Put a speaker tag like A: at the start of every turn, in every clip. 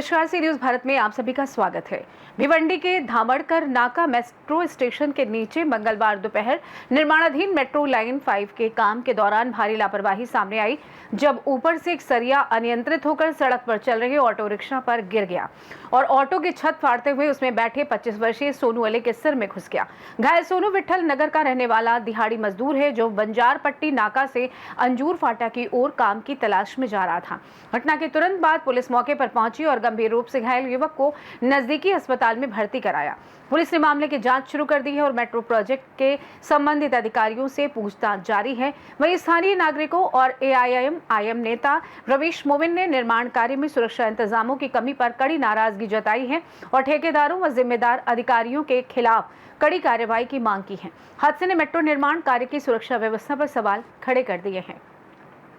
A: नमस्कार, सी न्यूज भारत में आप सभी का स्वागत है। भिवंडी के धामड़कर नाका मेट्रो स्टेशन के नीचे मंगलवार दोपहर निर्माणाधीन मेट्रो लाइन 5 के काम के दौरान भारी लापरवाही सामने आई, जब ऊपर से एक सरिया अनियंत्रित होकर सड़क पर चल रहे ऑटो रिक्शा पर गिर गया और ऑटो की छत फाड़ते हुए उसमें बैठे 25 वर्षीय सोनू अली के सिर में घुस गया। घायल सोनू विठल नगर का रहने वाला दिहाड़ी मजदूर है, जो बंजार पट्टी नाका से अंजूर फाटा की ओर काम की तलाश में जा रहा था। घटना के तुरंत बाद पुलिस मौके पर पहुंची और गंभीर रूप से घायल युवक को नजदीकी अस्पताल में भर्ती कराया। पुलिस ने मामले की जांच शुरू कर दी है और मेट्रो प्रोजेक्ट के संबंधित अधिकारियों से पूछताछ जारी है। वहीं स्थानीय नागरिकों और एआईएम नेता रवीश मोमिन ने निर्माण कार्य में सुरक्षा इंतजामों की कमी पर कड़ी नाराजगी जताई है और ठेकेदारों व जिम्मेदार अधिकारियों के खिलाफ कड़ी कार्रवाई की मांग की है। हादसे ने मेट्रो निर्माण कार्य की सुरक्षा व्यवस्था पर सवाल खड़े कर दिए हैं।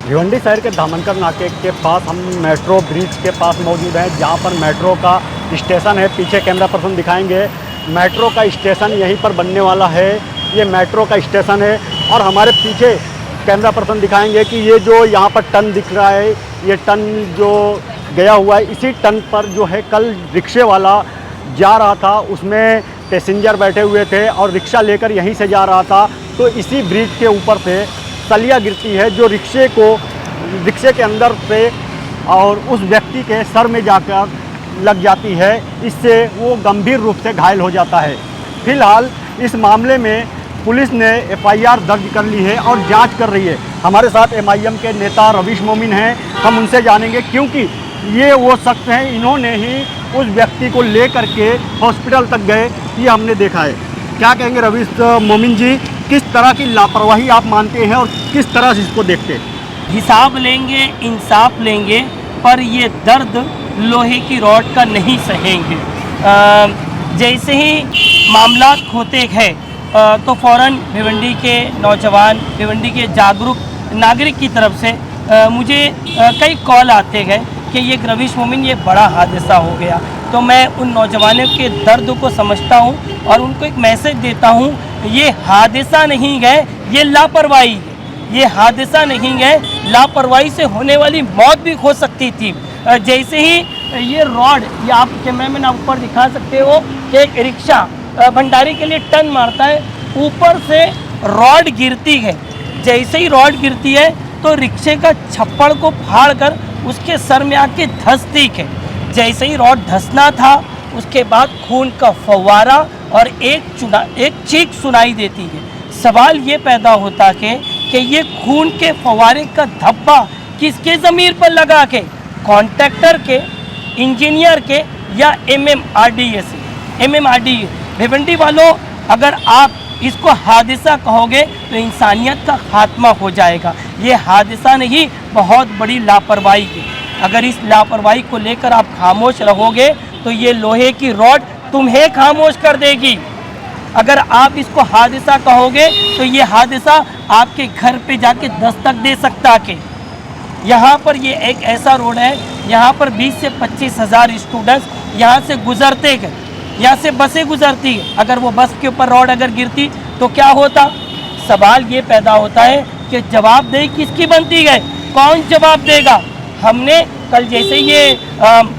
B: भिवंडी शहर के धामनकर नाके के पास हम मेट्रो ब्रिज के पास मौजूद हैं, जहां पर मेट्रो का स्टेशन है। पीछे कैमरा पर्सन दिखाएंगे, मेट्रो का स्टेशन यहीं पर बनने वाला है। ये मेट्रो का स्टेशन है और हमारे पीछे कैमरा पर्सन दिखाएंगे कि ये जो यहाँ पर टन दिख रहा है, ये टन जो गया हुआ है, इसी टन पर जो है कल रिक्शे वाला जा रहा था, उसमें पैसेंजर बैठे हुए थे और रिक्शा लेकर यहीं से जा रहा था। तो इसी ब्रिज के ऊपर से सलिया गिरती है जो रिक्शे के अंदर से और उस व्यक्ति के सर में जाकर लग जाती है। इससे वो गंभीर रूप से घायल हो जाता है। फिलहाल इस मामले में पुलिस ने एफआईआर दर्ज कर ली है और जांच कर रही है। हमारे साथ एमआईएम के नेता रवीश मोमिन हैं, हम उनसे जानेंगे क्योंकि ये वो शख्स हैं, इन्होंने ही उस व्यक्ति को ले करके हॉस्पिटल तक गए, ये हमने देखा है। क्या कहेंगे रवीश मोमिन जी, किस तरह की लापरवाही आप मानते हैं और किस तरह से इसको देखते हैं?
C: हिसाब लेंगे, इंसाफ लेंगे, पर ये दर्द लोहे की रॉड का नहीं सहेंगे। जैसे ही मामला होते हैं तो फ़ौरन भिवंडी के नौजवान, भिवंडी के जागरूक नागरिक की तरफ से मुझे कई कॉल आते हैं कि ये रवीश मोमिन, ये बड़ा हादसा हो गया। तो मैं उन नौजवानों के दर्द को समझता हूँ और उनको एक मैसेज देता हूँ, ये हादसा नहीं है, ये लापरवाही है। ये हादसा नहीं है, लापरवाही से होने वाली मौत भी हो सकती थी। जैसे ही ये रॉड, ये आप कैमरामैन आप ऊपर दिखा सकते हो कि एक रिक्शा भंडारी के लिए टर्न मारता है, ऊपर से रॉड गिरती है। जैसे ही रॉड गिरती है तो रिक्शे का छप्पड़ को फाड़ कर उसके सर में आके धंसती है। जैसे ही रॉड धंसना था, उसके बाद खून का फव्वारा और एक चीख सुनाई देती है। सवाल ये पैदा होता है कि ये खून के फव्वारे का धब्बा किसके ज़मीर पर लगा के, कॉन्ट्रैक्टर के, इंजीनियर के या एमएमआरडीए से? एमएमआरडीए भिवंडी वालों, अगर आप इसको हादसा कहोगे तो इंसानियत का खात्मा हो जाएगा। ये हादसा नहीं, बहुत बड़ी लापरवाही है। अगर इस लापरवाही को लेकर आप खामोश रहोगे तो ये लोहे की रॉड तुम्हें खामोश कर देगी। अगर आप इसको हादसा कहोगे तो ये हादसा आपके घर पे जाके दस्तक दे सकता है। यहाँ पर ये एक ऐसा रोड है, यहाँ पर 20 से 25 हज़ार स्टूडेंट्स यहाँ से गुजरते हैं, यहाँ से बसें गुजरती है। अगर वो बस के ऊपर रॉड अगर गिरती तो क्या होता? सवाल ये पैदा होता है कि जवाबदेही किसकी बनती है, कौन जवाब देगा? हमने कल जैसे ये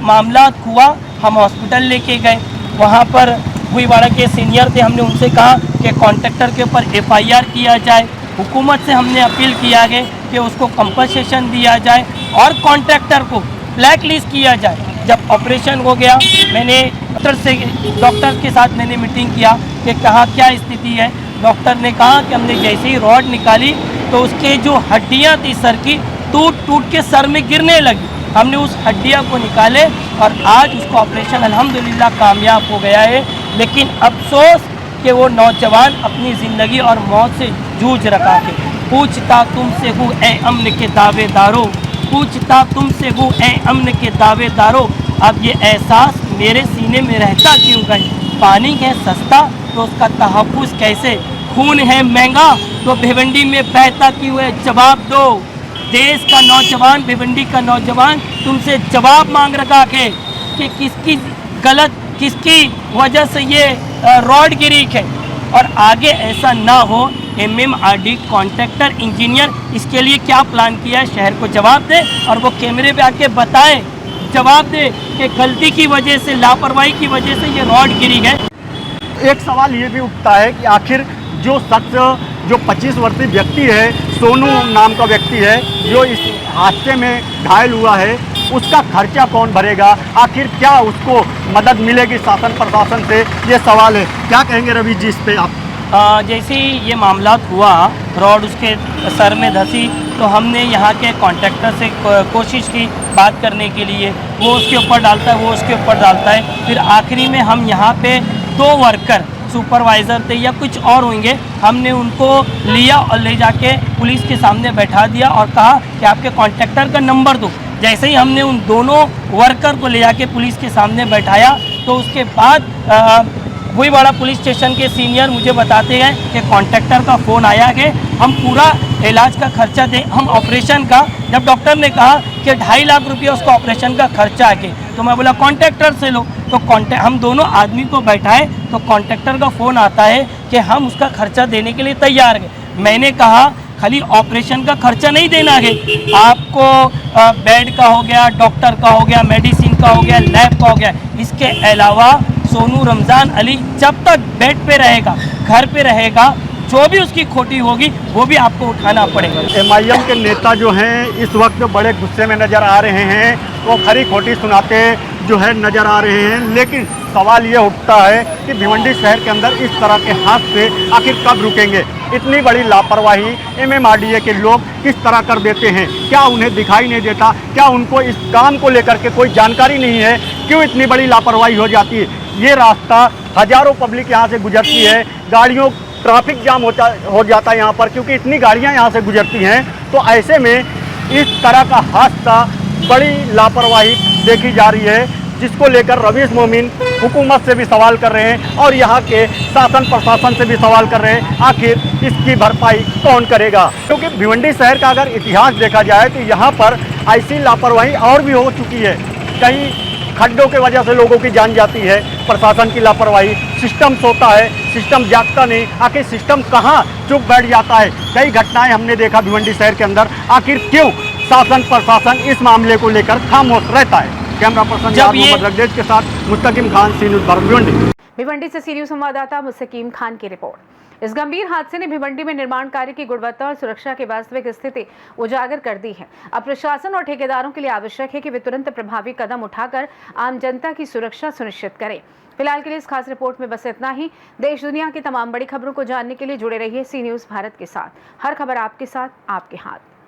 C: मामला हुआ, हम हॉस्पिटल लेके गए, वहाँ पर भुईवाड़ा के सीनियर थे, हमने उनसे कहा कि कॉन्ट्रैक्टर के ऊपर एफआईआर किया जाए। हुकूमत से हमने अपील किया गया कि उसको कंपनसेशन दिया जाए और कॉन्ट्रैक्टर को ब्लैक लिस्ट किया जाए। जब ऑपरेशन हो गया, मैंने डॉक्टर के साथ मैंने मीटिंग किया कि कहा क्या स्थिति है। डॉक्टर ने कहा कि हमने जैसे ही रॉड निकाली तो उसके जो हड्डियाँ थी सर की, टूट के सर में गिरने लगी। हमने उस हड्डियाँ को निकाले और आज उसका ऑपरेशन अल्हम्दुलिल्लाह कामयाब हो गया है। लेकिन अफसोस कि वो नौजवान अपनी ज़िंदगी और मौत से जूझ रखा है। पूछता तुमसे हूँ ए अमन के दावेदारों, पूछता तुमसे हूँ ए अमन के दावेदारों, अब ये एहसास मेरे सीने में रहता क्यों गए? पानी है सस्ता तो उसका तहफ़्फ़ुज़ कैसे? खून है महंगा तो भिवंडी में बहता क्यों है? जवाब दो। देश का नौजवान, भिवंडी का नौजवान तुमसे जवाब मांग रखा है कि किसकी गलत, किसकी वजह से ये रॉड गिरी है। और आगे ऐसा ना हो। एमएमआरडी कॉन्ट्रैक्टर, इंजीनियर इसके लिए क्या प्लान किया है, शहर को जवाब दे और वो कैमरे पे आके बताए। जवाब दे कि गलती की वजह से, लापरवाही की वजह से ये रॉड गिरी है।
B: एक सवाल ये भी उठता है कि आखिर जो शख्स, जो 25 वर्षीय व्यक्ति है, सोनू नाम का व्यक्ति है, जो इस हादसे में घायल हुआ है, उसका खर्चा कौन भरेगा? आखिर क्या उसको मदद मिलेगी शासन प्रशासन से? ये सवाल है। क्या कहेंगे रवि जी इस पे आप?
C: जैसे ही ये मामला हुआ, रॉड उसके सर में धंसी, तो हमने यहाँ के कॉन्ट्रैक्टर से कोशिश की बात करने के लिए। वो उसके ऊपर डालता है, वो उसके ऊपर डालता है। फिर आखिरी में हम यहाँ पे 2 वर्कर, सुपरवाइज़र थे या कुछ और होंगे, हमने उनको लिया और ले जाके पुलिस के सामने बैठा दिया और कहा कि आपके कॉन्ट्रैक्टर का नंबर दो। जैसे ही हमने उन दोनों वर्कर को ले जाके पुलिस के सामने बैठाया, तो उसके बाद वही बड़ा पुलिस स्टेशन के सीनियर मुझे बताते हैं कि कॉन्ट्रैक्टर का फ़ोन आया कि हम पूरा इलाज का खर्चा दें, हम ऑपरेशन का। जब डॉक्टर ने कहा कि 2.5 लाख रुपया उसका ऑपरेशन का खर्चा आके, तो मैं बोला कॉन्ट्रैक्टर से लो। तो हम दोनों आदमी को बैठाए, तो कॉन्ट्रैक्टर का फ़ोन आता है कि हम उसका खर्चा देने के लिए तैयार हैं। मैंने कहा खाली ऑपरेशन का खर्चा नहीं देना है, आपको बेड का हो गया, डॉक्टर का हो गया, मेडिसिन का हो गया, लैब का हो गया। इसके अलावा सोनू रमज़ान अली जब तक बेड पे रहेगा, घर पे रहेगा, जो भी उसकी खोटी होगी वो भी आपको उठाना पड़ेगा।
B: MIM के नेता जो हैं इस वक्त बड़े गुस्से में नज़र आ रहे हैं, वो खरी खोटी सुनाते जो है नज़र आ रहे हैं। लेकिन सवाल ये उठता है कि भिवंडी शहर के अंदर इस तरह के हादसे आखिर कब रुकेंगे? इतनी बड़ी लापरवाही MMRDA के लोग किस तरह कर देते हैं? क्या उन्हें दिखाई नहीं देता? क्या उनको इस काम को लेकर के कोई जानकारी नहीं है? क्यों इतनी बड़ी लापरवाही हो जाती है? ये रास्ता हज़ारों पब्लिक यहाँ से गुजरती है, गाड़ियों ट्रैफिक जाम हो जाता है यहाँ पर, क्योंकि इतनी गाड़ियाँ यहाँ से गुजरती हैं। तो ऐसे में इस तरह का हादसा, बड़ी लापरवाही देखी जा रही है, जिसको लेकर रवीश मोमिन हुकूमत से भी सवाल कर रहे हैं और यहाँ के शासन प्रशासन से भी सवाल कर रहे हैं, आखिर इसकी भरपाई कौन करेगा? क्योंकि भिवंडी शहर का अगर इतिहास देखा जाए तो यहाँ पर ऐसी लापरवाही और भी हो चुकी है। कहीं खड्डों की वजह से लोगों की जान जाती है, प्रशासन की लापरवाही, सिस्टम सोता है, सिस्टम जागता नहीं। आखिर सिस्टम कहाँ चुप बैठ जाता है? कई घटनाएं हमने देखा भिवंडी शहर के अंदर। आखिर क्यों शासन प्रशासन इस मामले को लेकर खामोश रहता है? कैमरा पर्सन मोहम्मद रगदेज के साथ मुस्तकीम खान, सी न्यूज़ भारत, भिवंडी।
A: भिवंडी से सी न्यूज़ संवाददाता मुस्तकीम खान की रिपोर्ट। इस गंभीर हादसे ने भिवंडी में निर्माण कार्य की गुणवत्ता और सुरक्षा की वास्तविक स्थिति उजागर कर दी है। अब प्रशासन और ठेकेदारों के लिए आवश्यक है कि वे तुरंत प्रभावी कदम उठाकर आम जनता की सुरक्षा सुनिश्चित करें। फिलहाल के लिए इस खास रिपोर्ट में बस इतना ही। देश दुनिया की तमाम बड़ी खबरों को जानने के लिए जुड़े रहिए सी न्यूज़ भारत के साथ। हर खबर आपके साथ, आपके हाथ।